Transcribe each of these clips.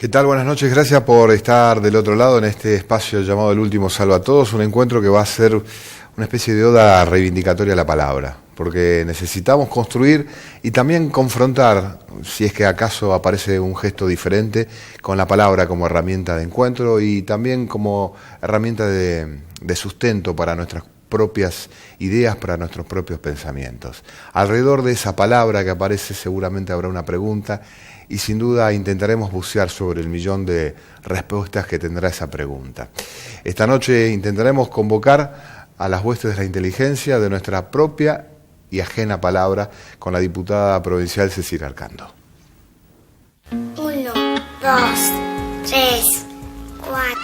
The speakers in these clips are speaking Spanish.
¿Qué tal? Buenas noches, gracias por estar del otro lado en este espacio llamado El Último Salva a Todos, un encuentro que va a ser una especie de oda reivindicatoria a la palabra, porque necesitamos construir y también confrontar, si es que acaso aparece un gesto diferente, con la palabra como herramienta de encuentro y también como herramienta de sustento para nuestras propias ideas, para nuestros propios pensamientos. Alrededor de esa palabra que aparece seguramente habrá una pregunta y sin duda intentaremos bucear sobre el millón de respuestas que tendrá esa pregunta. Esta noche intentaremos convocar a las huestes de la inteligencia de nuestra propia y ajena palabra con la diputada provincial Cecilia Arcando. 1, 2, 3, 4.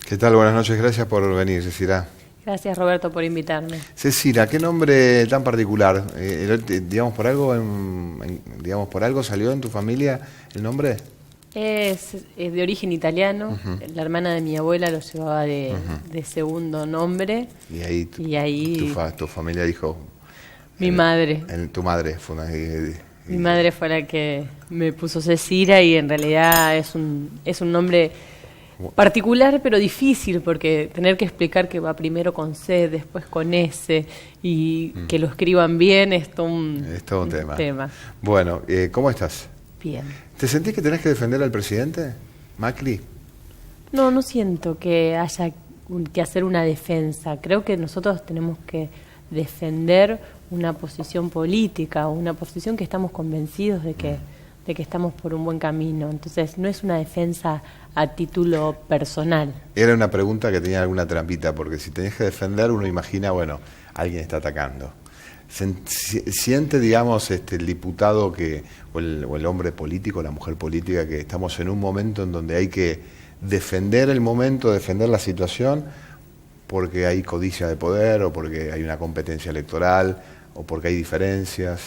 ¿Qué tal? Buenas noches, gracias por venir, Cecilia. Gracias, Roberto, por invitarme. Cecilia, ¿qué nombre tan particular? Digamos, por algo salió en tu familia el nombre. Es de origen italiano. La hermana de mi abuela lo llevaba de segundo nombre. Y ahí, tu familia dijo... Mi madre. Tu madre fue una... Mi madre fue la que me puso Cecilia y en realidad es un nombre... particular pero difícil porque tener que explicar que va primero con C, después con S y que lo escriban bien es todo un tema. Bueno, ¿cómo estás? Bien. ¿Te sentís que tenés que defender al presidente, Macri? No siento que haya que hacer una defensa. Creo que nosotros tenemos que defender una posición política, una posición que estamos convencidos de que estamos por un buen camino. Entonces, no es una defensa a título personal. Era una pregunta que tenía alguna trampita, porque si tenés que defender, uno imagina, bueno, alguien está atacando. Siente, digamos, el diputado o el hombre político, la mujer política, que estamos en un momento en donde hay que defender el momento, defender la situación, porque hay codicia de poder, o porque hay una competencia electoral, o porque hay diferencias.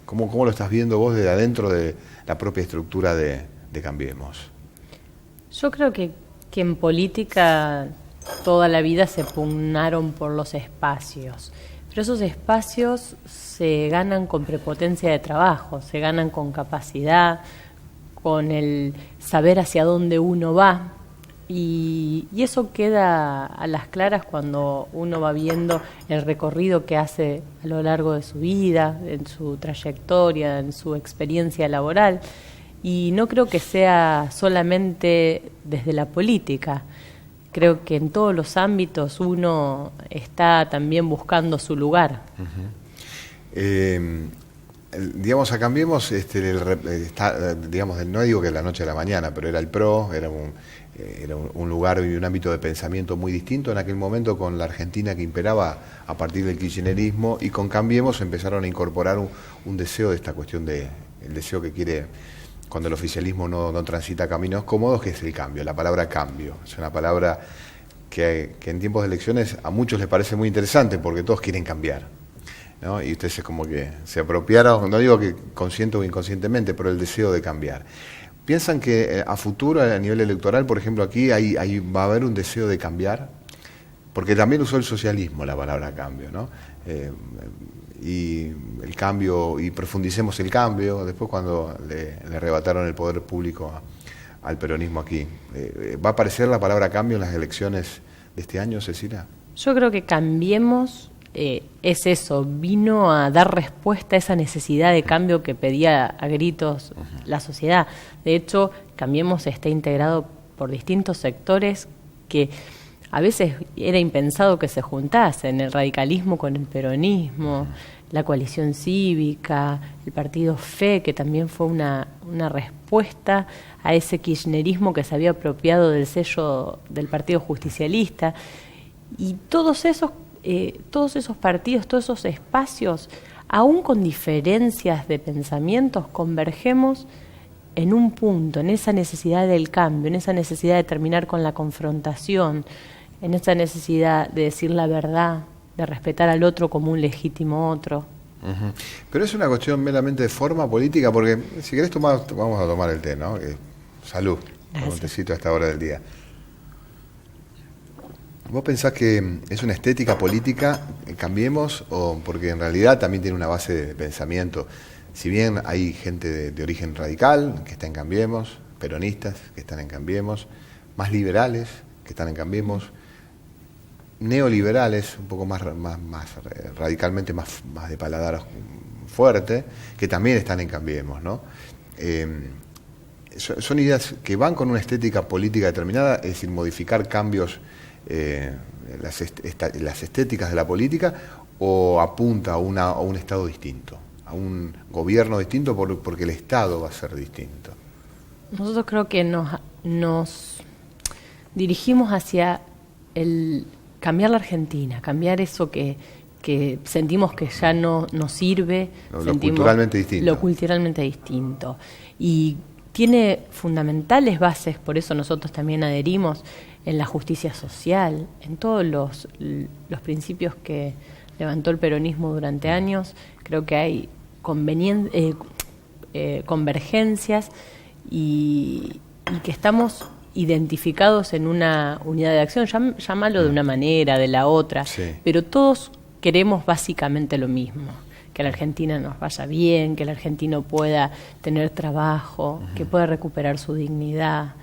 ¿Cómo lo estás viendo vos desde adentro de la propia estructura de Cambiemos? Yo creo que en política toda la vida se pugnaron por los espacios, pero esos espacios se ganan con prepotencia de trabajo, se ganan con capacidad, con el saber hacia dónde uno va, y eso queda a las claras cuando uno va viendo el recorrido que hace a lo largo de su vida, en su trayectoria, en su experiencia laboral. Y no creo que sea solamente desde la política. Creo que en todos los ámbitos uno está también buscando su lugar. Digamos, a Cambiemos, digamos, no digo que de la noche a la mañana, pero era el PRO, era un lugar y un ámbito de pensamiento muy distinto en aquel momento con la Argentina que imperaba a partir del kirchnerismo, y con Cambiemos empezaron a incorporar un deseo de esta cuestión el deseo que quiere... cuando el oficialismo no transita caminos cómodos, que es el cambio, la palabra cambio. Es una palabra que en tiempos de elecciones a muchos les parece muy interesante porque todos quieren cambiar, ¿no? Y ustedes es como que se apropiaron, no digo que consciente o inconscientemente, pero el deseo de cambiar. ¿Piensan que a futuro, a nivel electoral, por ejemplo, aquí va a haber un deseo de cambiar? Porque también usó el socialismo la palabra cambio, ¿no? Y el cambio, y profundicemos el cambio, después cuando le arrebataron el poder público al peronismo aquí. ¿Va a aparecer la palabra cambio en las elecciones de este año, Cecilia? Yo creo que Cambiemos es eso, vino a dar respuesta a esa necesidad de cambio que pedía a gritos la sociedad. De hecho, Cambiemos está integrado por distintos sectores que a veces era impensado que se juntasen el radicalismo con el peronismo, la coalición cívica, el partido FE, que también fue una respuesta a ese kirchnerismo que se había apropiado del sello del Partido Justicialista. Y todos esos partidos, todos esos espacios, aún con diferencias de pensamientos, convergemos en un punto, en esa necesidad del cambio, en esa necesidad de terminar con la confrontación, en esa necesidad de decir la verdad, de respetar al otro como un legítimo otro. Uh-huh. Pero es una cuestión meramente de forma política, porque si querés vamos a tomar el té, ¿no? Salud, un tecito a esta hora del día. ¿Vos pensás que es una estética política, Cambiemos, o porque en realidad también tiene una base de pensamiento? Si bien hay gente de origen radical que está en Cambiemos, peronistas que están en Cambiemos, más liberales que están en Cambiemos, neoliberales, un poco más radicalmente más de paladar fuerte, que también están en Cambiemos, ¿no? Son ideas que van con una estética política determinada, es decir, modificar cambios, las estéticas de la política, o apunta a un Estado distinto, a un gobierno distinto porque el Estado va a ser distinto. Nosotros creo que nos dirigimos hacia el cambiar la Argentina, cambiar eso que sentimos que ya no nos sirve, lo culturalmente distinto. Lo culturalmente distinto. Y tiene fundamentales bases, por eso nosotros también adherimos en la justicia social, en todos los principios que levantó el peronismo durante años. Creo que hay convergencias y que estamos identificados en una unidad de acción, llámalo de una manera, de la otra, sí. Pero todos queremos básicamente lo mismo, que la Argentina nos vaya bien, que el argentino pueda tener trabajo, que pueda recuperar su dignidad,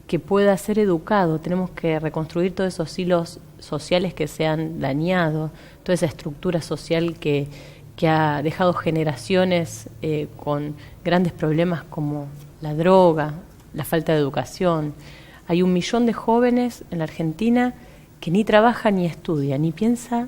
que pueda ser educado. Tenemos que reconstruir todos esos hilos sociales que se han dañado, toda esa estructura social que ha dejado generaciones con grandes problemas como la droga, la falta de educación. Hay 1 millón de jóvenes en la Argentina que ni trabaja ni estudia, ni piensa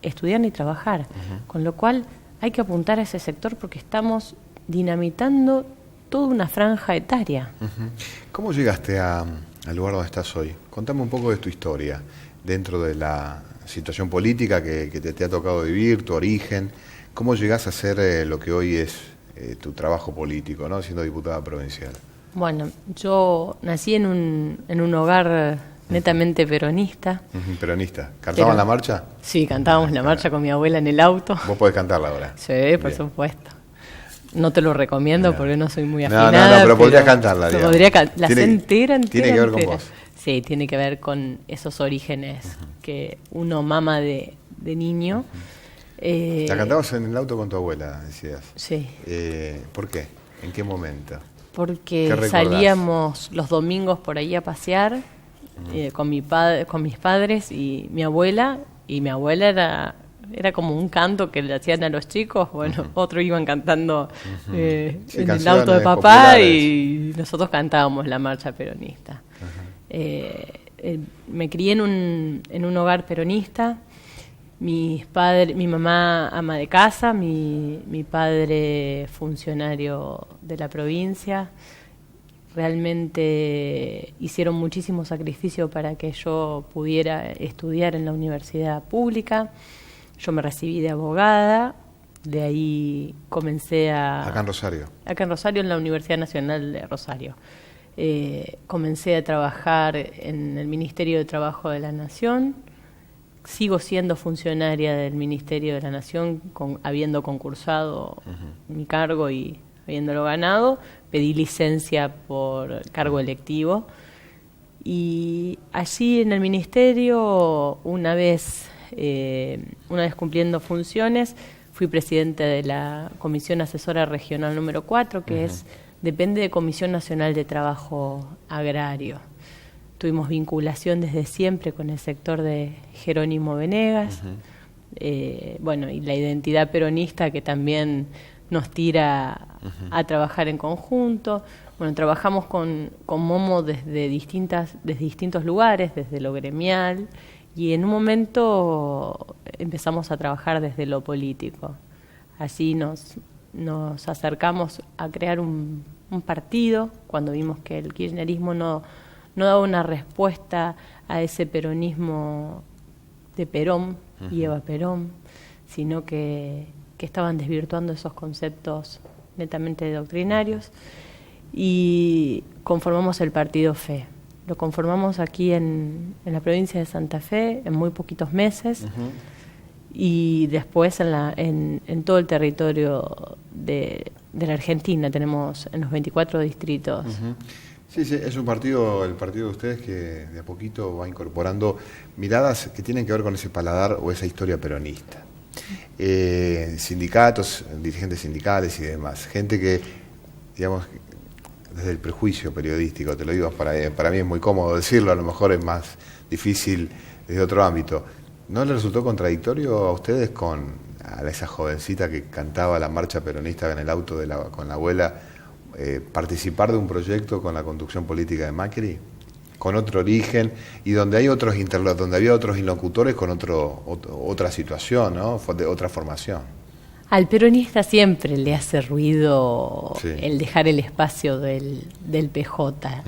estudiar ni trabajar. Uh-huh. Con lo cual hay que apuntar a ese sector porque estamos dinamitando toda una franja etaria. Uh-huh. ¿Cómo llegaste al lugar donde estás hoy? Contame un poco de tu historia, dentro de la situación política que te ha tocado vivir, tu origen. ¿Cómo llegás a ser lo que hoy es tu trabajo político, ¿no? Siendo diputada provincial? Bueno, yo nací en un hogar netamente peronista. ¿Peronista? ¿Cantaban la marcha? Sí, cantábamos la marcha con mi abuela en el auto. ¿Vos podés cantarla ahora? Sí, por supuesto. No te lo recomiendo porque no soy muy afinada. No, pero podrías cantarla. La sé entera. Tiene que ver con vos. Sí, tiene que ver con esos orígenes que uno mama de niño. La cantabas en el auto con tu abuela, decías. Sí. ¿Por qué? ¿En qué momento? Porque salíamos los domingos por ahí a pasear con mis padres y mi abuela era como un canto que le hacían a los chicos. Bueno, otros iban cantando en el auto de papá populares. Y nosotros cantábamos la marcha peronista. Me crié en un hogar peronista. Mi mamá ama de casa, mi padre funcionario de la provincia. Realmente hicieron muchísimo sacrificio para que yo pudiera estudiar en la universidad pública. Yo me recibí de abogada, de ahí comencé ¿Acá en Rosario? Acá en Rosario, en la Universidad Nacional de Rosario. Comencé a trabajar en el Ministerio de Trabajo de la Nación. Sigo siendo funcionaria del Ministerio de la Nación, habiendo concursado mi cargo y habiéndolo ganado. Pedí licencia por cargo electivo. Y allí en el Ministerio, una vez cumpliendo funciones, fui presidente de la Comisión Asesora Regional número 4, que depende de Comisión Nacional de Trabajo Agrario. Tuvimos vinculación desde siempre con el sector de Jerónimo Venegas, y la identidad peronista que también nos tira a trabajar en conjunto. Bueno, trabajamos con Momo desde distintos lugares, desde lo gremial, y en un momento empezamos a trabajar desde lo político. Así nos acercamos a crear un partido cuando vimos que el kirchnerismo no daba una respuesta a ese peronismo de Perón y Eva Perón, sino que estaban desvirtuando esos conceptos netamente doctrinarios, y conformamos el partido Fe. Lo conformamos aquí en la provincia de Santa Fe en muy poquitos meses, y después en todo el territorio de la Argentina. Tenemos en los 24 distritos. Sí, es un partido, el partido de ustedes, que de a poquito va incorporando miradas que tienen que ver con ese paladar o esa historia peronista. Sindicatos, dirigentes sindicales y demás, gente que, digamos, desde el prejuicio periodístico, te lo digo, para mí es muy cómodo decirlo, a lo mejor es más difícil desde otro ámbito. ¿No les resultó contradictorio a ustedes a esa jovencita que cantaba la marcha peronista en el auto con la abuela, participar de un proyecto con la conducción política de Macri, con otro origen, y donde había otros interlocutores con otra situación, ¿no? De otra formación? Al peronista siempre le hace ruido el dejar el espacio del PJ.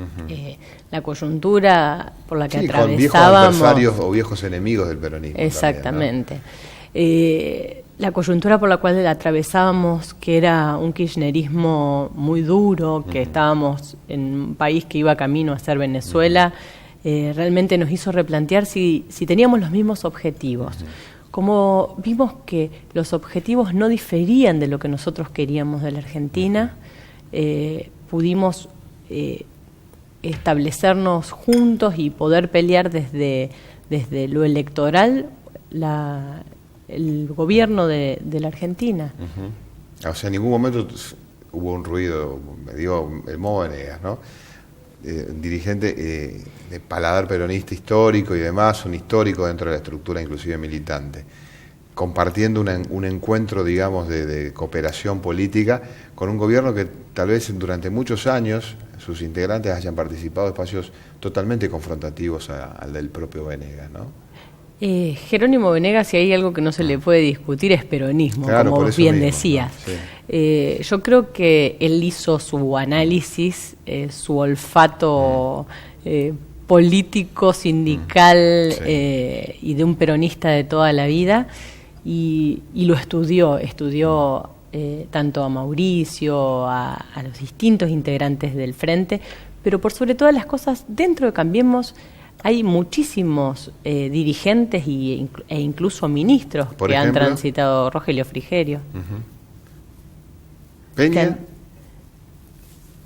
La coyuntura por la que atravesábamos... con viejos adversarios o viejos enemigos del peronismo. Exactamente. También, ¿no? La coyuntura por la cual atravesábamos, que era un kirchnerismo muy duro, que estábamos en un país que iba camino a ser Venezuela, realmente nos hizo replantear si teníamos los mismos objetivos. Como vimos que los objetivos no diferían de lo que nosotros queríamos de la Argentina, pudimos establecernos juntos y poder pelear desde lo electoral el gobierno de la Argentina. O sea, en ningún momento hubo un ruido, me digo, el Momo Venegas, ¿no? Dirigente de paladar peronista histórico y demás, un histórico dentro de la estructura inclusive militante, compartiendo un encuentro, digamos, de cooperación política con un gobierno que tal vez durante muchos años sus integrantes hayan participado de espacios totalmente confrontativos al del propio Venegas, ¿no? Jerónimo Venegas, si hay algo que no se le puede discutir, es peronismo, claro, como bien mismo, decías. ¿no? Sí. Yo creo que él hizo su análisis, su olfato político, sindical, y de un peronista de toda la vida, y lo estudió tanto a Mauricio, a los distintos integrantes del Frente, pero por sobre todas las cosas, dentro de Cambiemos hay muchísimos dirigentes e incluso ministros que han transitado. Rogelio Frigerio. ¿Peña?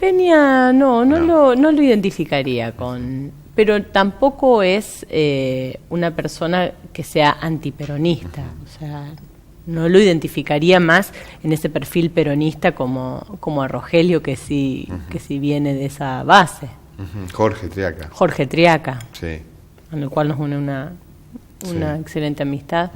Peña no lo identificaría pero tampoco es una persona que sea antiperonista. O sea, no lo identificaría más en ese perfil peronista como a Rogelio, que sí viene de esa base. Jorge Triaca. Sí. Con el cual nos une una excelente amistad.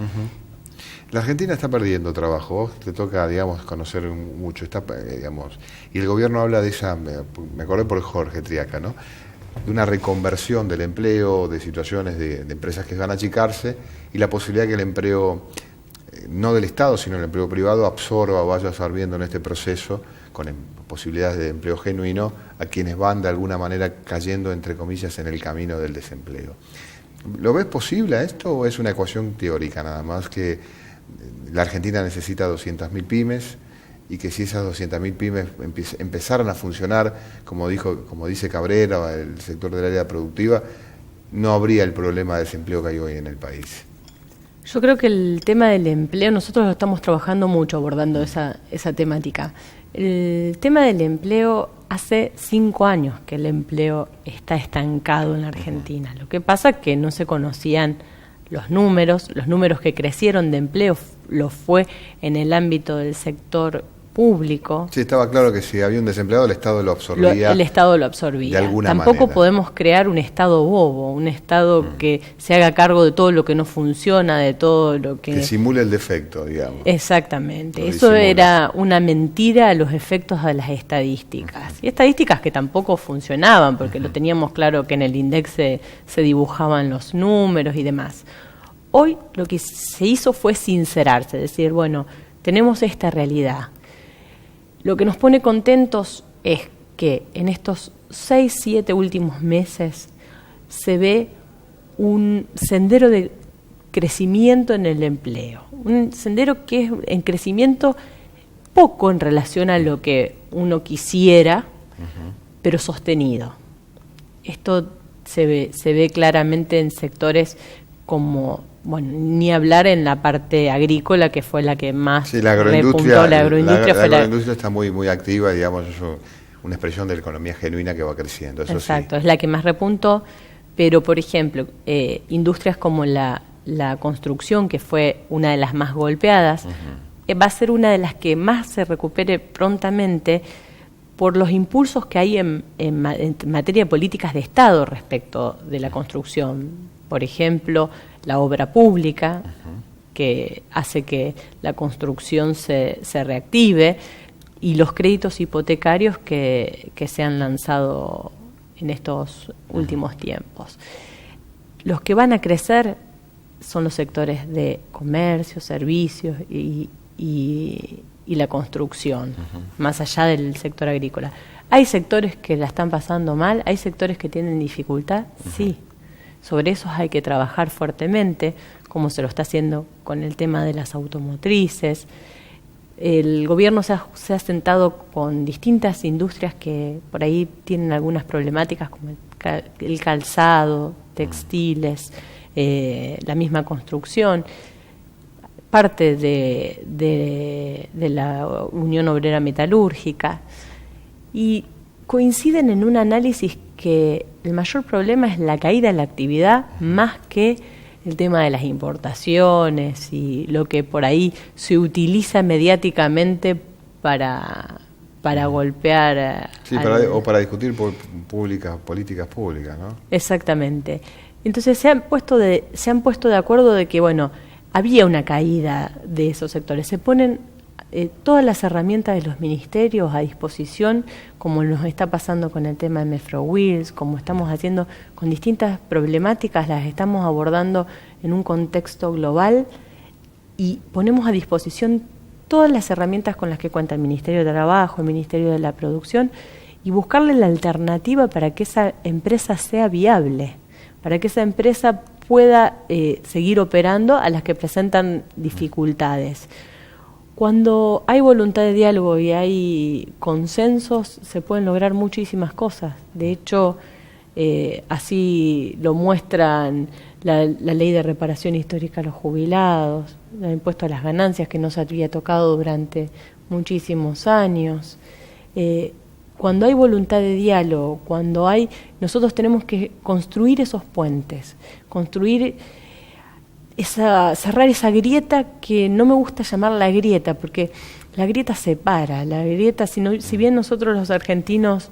La Argentina está perdiendo trabajo. Vos te toca, digamos, conocer mucho. Digamos, y el gobierno habla de esa, me acordé por Jorge Triaca, ¿no? De una reconversión del empleo, de situaciones de empresas que van a achicarse, y la posibilidad que el empleo, no del Estado, sino el empleo privado, absorba o vaya absorbiendo en este proceso, con posibilidades de empleo genuino, a quienes van de alguna manera cayendo, entre comillas, en el camino del desempleo. ¿Lo ves posible a esto, o es una ecuación teórica nada más, que la Argentina necesita 200.000 pymes, y que si esas 200.000 pymes empezaran a funcionar, como dice Cabrera, el sector del área productiva, no habría el problema de desempleo que hay hoy en el país? Yo creo que el tema del empleo, nosotros lo estamos trabajando mucho, abordando esa temática. El tema del empleo, hace 5 años que el empleo está estancado en la Argentina. Lo que pasa es que no se conocían los números que crecieron de empleo lo fue en el ámbito del sector público. Sí, estaba claro que si había un desempleado, el Estado lo absorbía. El Estado lo absorbía. De alguna Tampoco manera. podemos crear un Estado bobo, un Estado que se haga cargo de todo lo que no funciona, de todo lo Que simule el defecto, digamos. Exactamente. Lo Eso disimula. era una mentira a los efectos de las estadísticas. Y estadísticas que tampoco funcionaban, porque lo teníamos claro que en el INDEC se dibujaban los números y demás. Hoy lo que se hizo fue sincerarse, decir, bueno, tenemos esta realidad. Lo que nos pone contentos es que en estos 6, 7 últimos meses se ve un sendero de crecimiento en el empleo. Un sendero que es en crecimiento poco en relación a lo que uno quisiera, pero sostenido. Esto se ve claramente en sectores como, bueno, ni hablar en la parte agrícola, que fue la que más Sí, la agroindustria, repuntó. La agroindustria fue la agroindustria está muy activa, digamos, eso, una expresión de la economía genuina que va creciendo. Eso exacto, sí. es la que más repuntó, pero por ejemplo, industrias como la construcción, que fue una de las más golpeadas, va a ser una de las que más se recupere prontamente por los impulsos que hay en materia de políticas de Estado respecto de la construcción. Por ejemplo, la obra pública, que hace que la construcción se reactive, y los créditos hipotecarios que se han lanzado en estos últimos tiempos. Los que van a crecer son los sectores de comercio, servicios y la construcción, más allá del sector agrícola. ¿Hay sectores que la están pasando mal? ¿Hay sectores que tienen dificultad? Sí. Sobre esos hay que trabajar fuertemente, como se lo está haciendo con el tema de las automotrices. El gobierno se ha sentado con distintas industrias que por ahí tienen algunas problemáticas, como el calzado, textiles, la misma construcción. Parte de la Unión Obrera Metalúrgica, y coinciden en un análisis que el mayor problema es la caída de la actividad más que el tema de las importaciones y lo que por ahí se utiliza mediáticamente para golpear. Sí, para discutir políticas públicas, ¿no? Exactamente. Entonces se han puesto de acuerdo de que, bueno, había una caída de esos sectores. Se ponen todas las herramientas de los ministerios a disposición, como nos está pasando con el tema de Mefrowills, como estamos haciendo con distintas problemáticas, las estamos abordando en un contexto global, y ponemos a disposición todas las herramientas con las que cuenta el Ministerio de Trabajo, el Ministerio de la Producción, y buscarle la alternativa para que esa empresa sea viable, para que esa empresa pueda seguir operando a las que presentan dificultades. Cuando hay voluntad de diálogo y hay consensos, se pueden lograr muchísimas cosas. De hecho, así lo muestran la ley de reparación histórica a los jubilados, el impuesto a las ganancias que no se había tocado durante muchísimos años. Cuando hay voluntad de diálogo, nosotros tenemos que construir esos puentes, cerrar esa grieta, que no me gusta llamarla grieta, porque la grieta separa, si bien nosotros los argentinos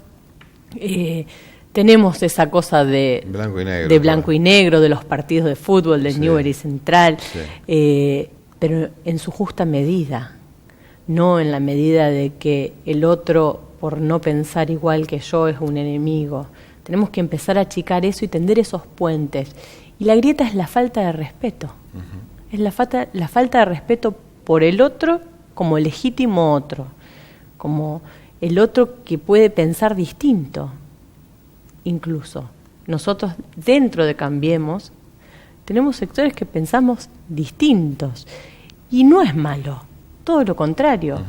tenemos esa cosa de blanco y negro, de los partidos de fútbol, del Newbery y Central, pero en su justa medida, no en la medida de que el otro, por no pensar igual que yo, es un enemigo. Tenemos que empezar a achicar eso y tender esos puentes. Y la grieta es la falta de respeto. Es la falta de respeto por el otro como legítimo otro, como el otro que puede pensar distinto. Incluso nosotros, dentro de Cambiemos, tenemos sectores que pensamos distintos. Y no es malo, todo lo contrario.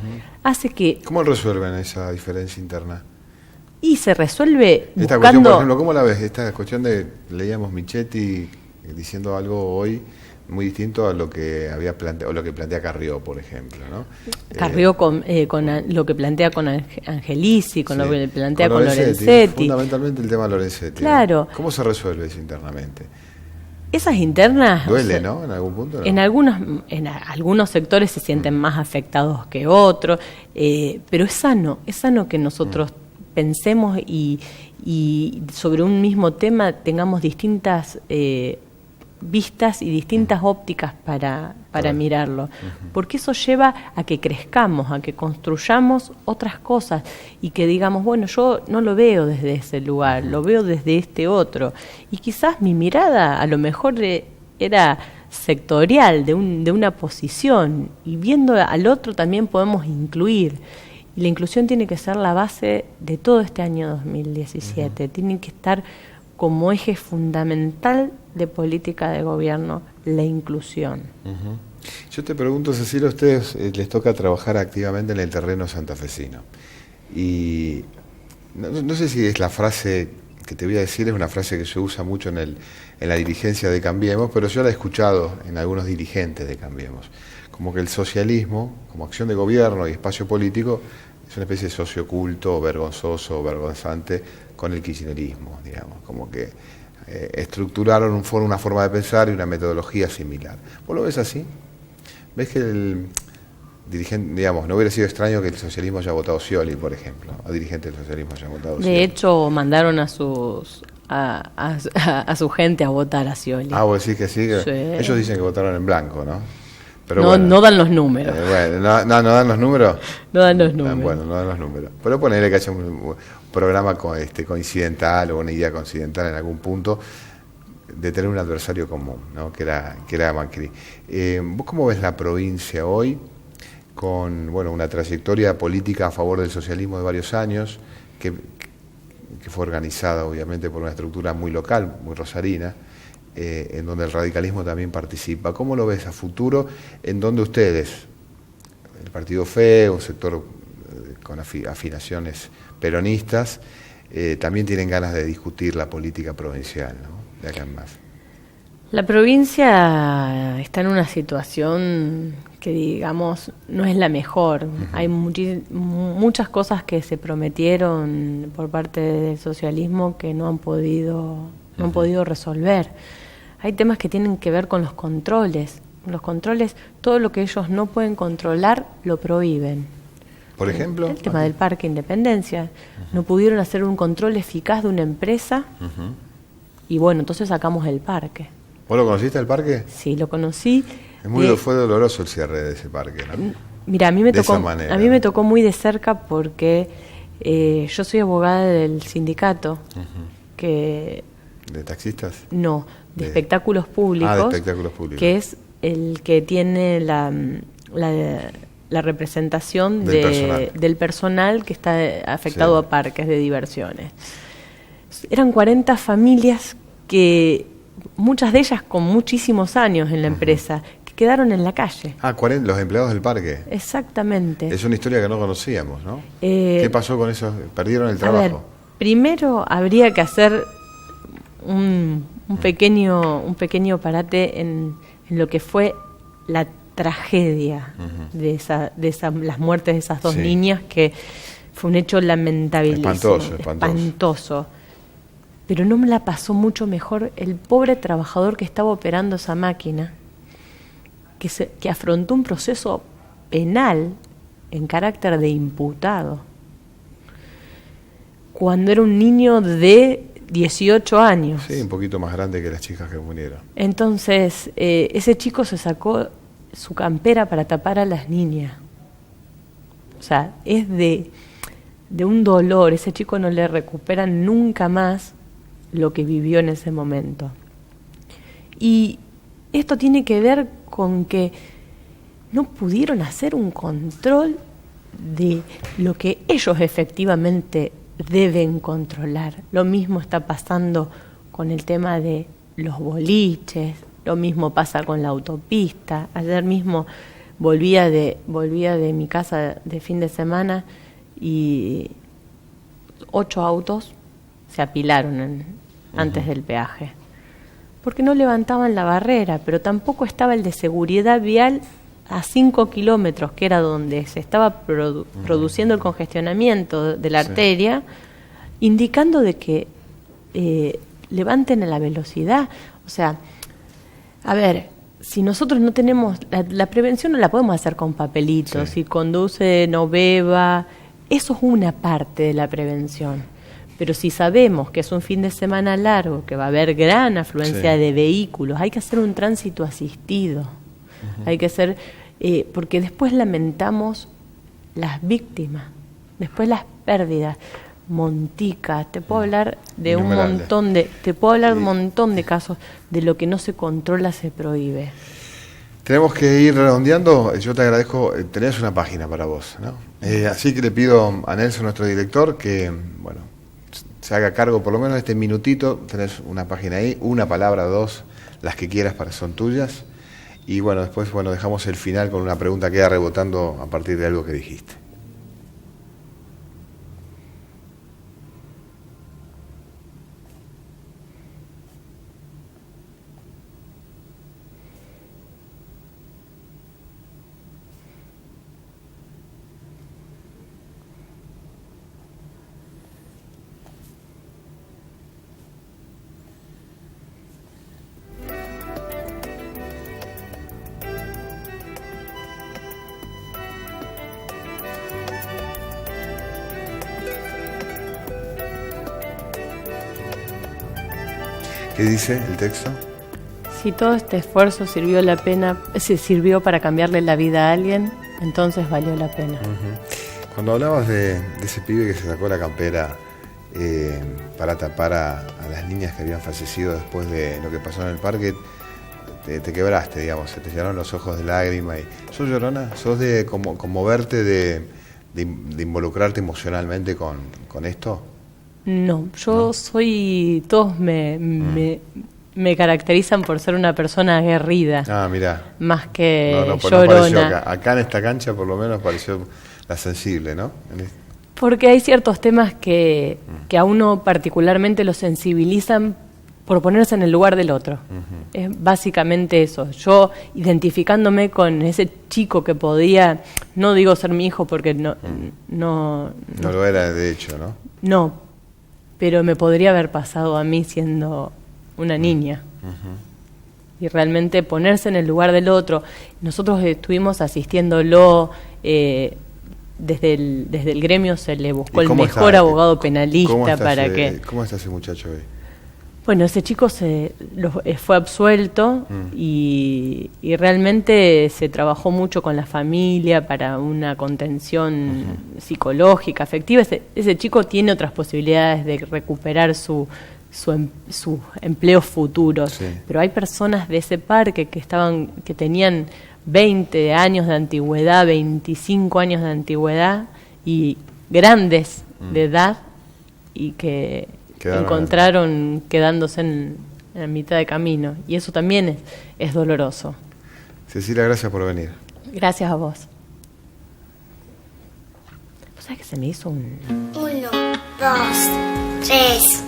Hace que... ¿Cómo resuelven esa diferencia interna? Y se resuelve Esta buscando... cuestión, por ejemplo, ¿cómo la ves? Esta cuestión leíamos Michetti diciendo algo hoy muy distinto a lo que había planteado, o lo que plantea Carrió, por ejemplo, ¿no? Carrió con lo que plantea con Angelici, con lo que plantea con Lorenzetti. Fundamentalmente el tema Lorenzetti. Claro. ¿Cómo se resuelve eso internamente? Esas internas... Duele, ¿no? En algún punto, ¿no? En algunos sectores se sienten más afectados que otros, pero es sano que nosotros pensemos y sobre un mismo tema tengamos distintas vistas y distintas ópticas para mirarlo, porque eso lleva a que crezcamos, a que construyamos otras cosas y que digamos, bueno, yo no lo veo desde ese lugar, lo veo desde este otro, y quizás mi mirada a lo mejor era sectorial, de una posición, y viendo al otro también podemos incluir. Y la inclusión tiene que ser la base de todo este año 2017, tiene que estar como eje fundamental de política de gobierno, la inclusión. Yo te pregunto, Cecilia, a ustedes les toca trabajar activamente en el terreno santafesino. Y no sé si es la frase que te voy a decir, es una frase que se usa mucho en la dirigencia de Cambiemos, pero yo la he escuchado en algunos dirigentes de Cambiemos. Como que el socialismo, como acción de gobierno y espacio político, es una especie de socio oculto, vergonzoso o vergonzante con el kirchnerismo, digamos, como que estructuraron una forma de pensar y una metodología similar. ¿Vos lo ves así? ¿Ves que el dirigente, digamos, no hubiera sido extraño que el socialismo haya votado Scioli, por ejemplo, o dirigentes del socialismo hayan votado Scioli? De hecho, mandaron a su gente a votar a Scioli. Ah, vos decís que sí, que Sí. ellos dicen que votaron en blanco, ¿no? Pero No, bueno, no dan los números. bueno, no dan los números. No dan los números. Bueno, no dan los números. Pero ponerle que haya un programa coincidental o una idea coincidental en algún punto de tener un adversario común, ¿no? que era Macri. ¿Vos cómo ves la provincia hoy con una trayectoria política a favor del socialismo de varios años, que fue organizada obviamente por una estructura muy local, muy rosarina, en donde el radicalismo también participa? ¿Cómo lo ves a futuro, en donde ustedes, el partido FE, un sector con afinaciones peronistas, también tienen ganas de discutir la política provincial, ¿no? De acá en más? La provincia está en una situación que, digamos, no es la mejor. Hay muchas cosas que se prometieron por parte del socialismo que no han podido resolver. Hay temas que tienen que ver con los controles. Los controles, todo lo que ellos no pueden controlar, lo prohíben. Por ejemplo, el tema del Parque Independencia. No pudieron hacer un control eficaz de una empresa y bueno, entonces sacamos el parque. ¿Vos lo conociste el parque? Sí, lo conocí. Fue doloroso el cierre de ese parque, ¿no? Mira, a mí me tocó tocó muy de cerca porque yo soy abogada del sindicato que... ¿De taxistas? No, de espectáculos públicos. De espectáculos públicos. Que es el que tiene la representación del personal que está afectado a parques de diversiones. Eran 40 familias que, muchas de ellas con muchísimos años en la empresa, que quedaron en la calle. Ah, los empleados del parque. Exactamente. Es una historia que no conocíamos, ¿no? ¿Qué pasó con eso? ¿Perdieron el trabajo? A ver, primero habría que hacer un pequeño parate en lo que fue la tragedia de las muertes de esas dos niñas, que fue un hecho lamentabilísimo, espantoso. Pero no me la pasó mucho mejor el pobre trabajador que estaba operando esa máquina, que afrontó un proceso penal en carácter de imputado, cuando era un niño de 18 años. Sí, un poquito más grande que las chicas que murieron. Entonces, ese chico se sacó su campera para tapar a las niñas. O sea, es de un dolor. Ese chico no le recupera nunca más lo que vivió en ese momento. Y esto tiene que ver con que no pudieron hacer un control de lo que ellos efectivamente deben controlar. Lo mismo está pasando con el tema de los boliches, lo mismo pasa con la autopista. Ayer mismo volvía de mi casa de fin de semana y 8 autos se apilaron antes del peaje, porque no levantaban la barrera, pero tampoco estaba el de seguridad vial a 5 kilómetros, que era donde se estaba produciendo el congestionamiento de la arteria, indicando de que levanten la velocidad. O sea, A ver, si nosotros no tenemos, la prevención no la podemos hacer con papelitos, Sí. si conduce, no beba, eso es una parte de la prevención. Pero si sabemos que es un fin de semana largo, que va a haber gran afluencia Sí. de vehículos, hay que hacer un tránsito asistido. Hay que hacer, porque después lamentamos las víctimas, después las pérdidas. Montica, te puedo hablar de un Innumerable. montón de, te puedo hablar de un Sí. montón de casos de lo que no se controla se prohíbe. Tenemos que ir redondeando. Yo te agradezco, tenés una página para vos, ¿no? Así que le pido a Nelson, nuestro director, que bueno, se haga cargo por lo menos de este minutito. Tenés una página ahí, una palabra, dos, las que quieras son tuyas. Y bueno, después dejamos el final con una pregunta que queda rebotando a partir de algo que dijiste. ¿Qué dice el texto? Si todo este esfuerzo sirvió la pena, si sirvió para cambiarle la vida a alguien, entonces valió la pena. Cuando hablabas de ese pibe que se sacó la campera para tapar a las niñas que habían fallecido después de lo que pasó en el parque, te quebraste, digamos, se te llenaron los ojos de lágrimas. ¿Sos llorona? ¿Sos de conmoverte, de involucrarte emocionalmente con esto? No, yo soy, todos me caracterizan por ser una persona aguerrida, Ah, mirá. más que No pareció llorona. acá en esta cancha por lo menos pareció la sensible, ¿no? Porque hay ciertos temas que a uno particularmente lo sensibilizan por ponerse en el lugar del otro. Es básicamente eso. Yo identificándome con ese chico que podía, no digo ser mi hijo porque no No lo era de hecho, ¿no? no, pero me podría haber pasado a mí siendo una niña. Y realmente ponerse en el lugar del otro. Nosotros estuvimos asistiéndolo, desde el gremio se le buscó ¿Y el cómo mejor está? abogado ¿Cómo penalista está para ese- que... ¿Cómo está ese muchacho hoy? Bueno, ese chico fue absuelto y realmente se trabajó mucho con la familia para una contención psicológica, afectiva. Ese chico tiene otras posibilidades de recuperar sus empleos futuros, Sí. pero hay personas de ese parque que tenían 20 años de antigüedad, 25 años de antigüedad y grandes de edad y que Quedaron encontraron quedándose en mitad de camino. Y eso también es doloroso. Cecilia, gracias por venir. Gracias a vos. ¿Vos sabés que se me hizo un... 1, 2, 3.